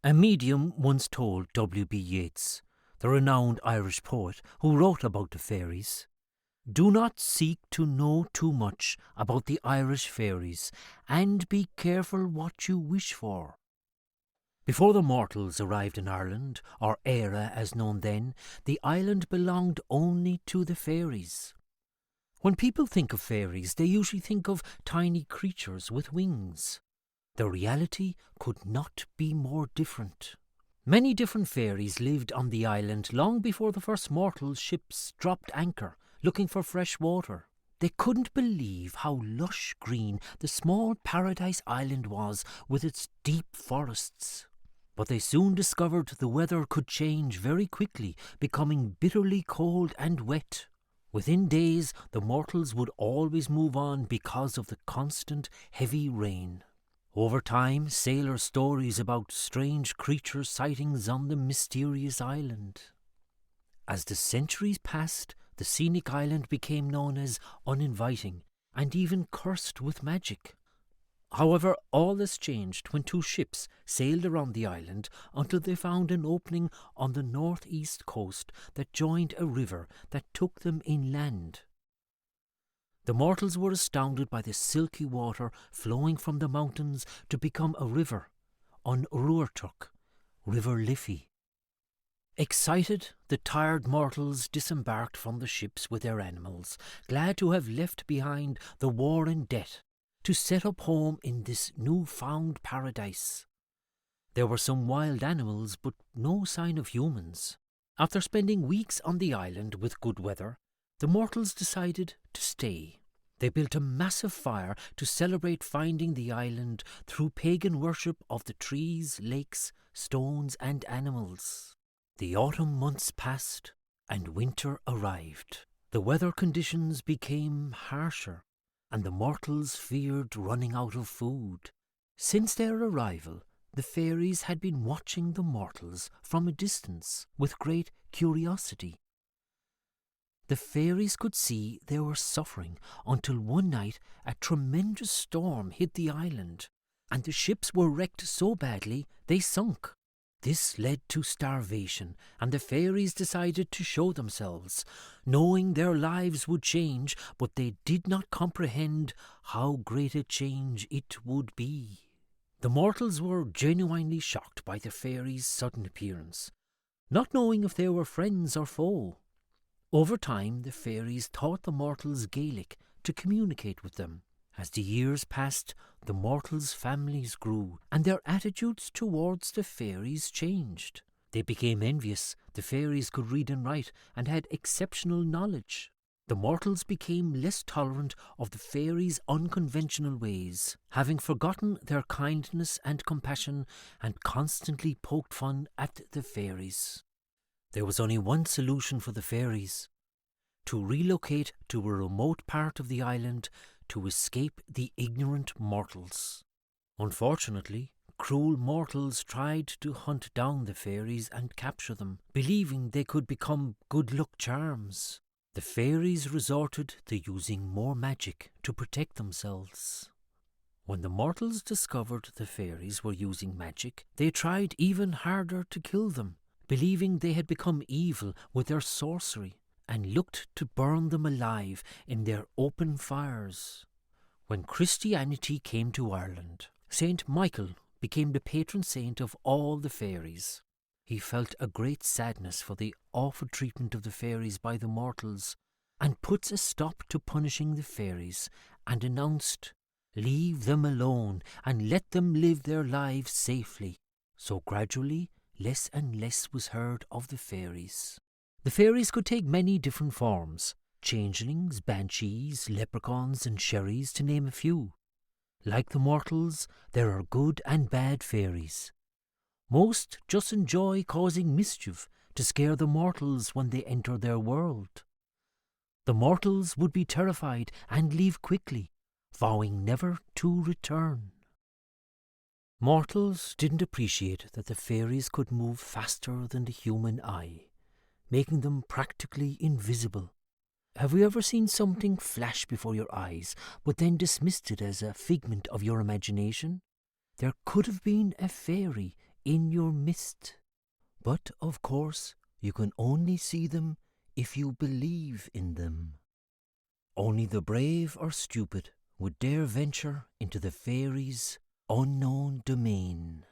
A medium once told W.B. Yeats, the renowned Irish poet who wrote about the fairies, "Do not seek to know too much about the Irish fairies, and be careful what you wish for." Before the mortals arrived in Ireland, or Éire as known then, the island belonged only to the fairies. When people think of fairies, they usually think of tiny creatures with wings. The reality could not be more different. Many different fairies lived on the island long before the first mortal ships dropped anchor, looking for fresh water. They couldn't believe how lush green the small paradise island was with its deep forests. But they soon discovered the weather could change very quickly, becoming bitterly cold and wet. Within days, the mortals would always move on because of the constant heavy rain. Over time, sailors' stories about strange creature sightings on the mysterious island. As the centuries passed, the scenic island became known as uninviting and even cursed with magic. However, all this changed when two ships sailed around the island until they found an opening on the northeast coast that joined a river that took them inland. The mortals were astounded by the silky water flowing from the mountains to become a river, An Ruartuck, River Liffey. Excited, the tired mortals disembarked from the ships with their animals, glad to have left behind the war and debt, to set up home in this new-found paradise. There were some wild animals, but no sign of humans. After spending weeks on the island with good weather, the mortals decided to stay. They built a massive fire to celebrate finding the island through pagan worship of the trees, lakes, stones, and animals. The autumn months passed, and winter arrived. The weather conditions became harsher, and the mortals feared running out of food. Since their arrival, the fairies had been watching the mortals from a distance with great curiosity. The fairies could see they were suffering until one night a tremendous storm hit the island, and the ships were wrecked so badly they sunk. This led to starvation, and the fairies decided to show themselves, knowing their lives would change, but they did not comprehend how great a change it would be. The mortals were genuinely shocked by the fairies' sudden appearance, not knowing if they were friends or foe. Over time, the fairies taught the mortals Gaelic to communicate with them. As the years passed, the mortals' families grew, and their attitudes towards the fairies changed. They became envious. The fairies could read and write and had exceptional knowledge. The mortals became less tolerant of the fairies' unconventional ways, having forgotten their kindness and compassion, and constantly poked fun at the fairies. There was only one solution for the fairies: to relocate to a remote part of the island to escape the ignorant mortals. Unfortunately, cruel mortals tried to hunt down the fairies and capture them, believing they could become good luck charms. The fairies resorted to using more magic to protect themselves. When the mortals discovered the fairies were using magic, they tried even harder to kill them, believing they had become evil with their sorcery, and looked to burn them alive in their open fires. When Christianity came to Ireland, Saint Michael became the patron saint of all the fairies. He felt a great sadness for the awful treatment of the fairies by the mortals, and put a stop to punishing the fairies, and announced, "Leave them alone, and let them live their lives safely." So gradually, less and less was heard of the fairies. The fairies could take many different forms: changelings, banshees, leprechauns, and sherries, to name a few. Like the mortals, there are good and bad fairies. Most just enjoy causing mischief to scare the mortals when they enter their world. The mortals would be terrified and leave quickly, vowing never to return. Mortals didn't appreciate that the fairies could move faster than the human eye, making them practically invisible. Have you ever seen something flash before your eyes, but then dismissed it as a figment of your imagination? There could have been a fairy in your midst. But, of course, you can only see them if you believe in them. Only the brave or stupid would dare venture into the fairies' unknown domain.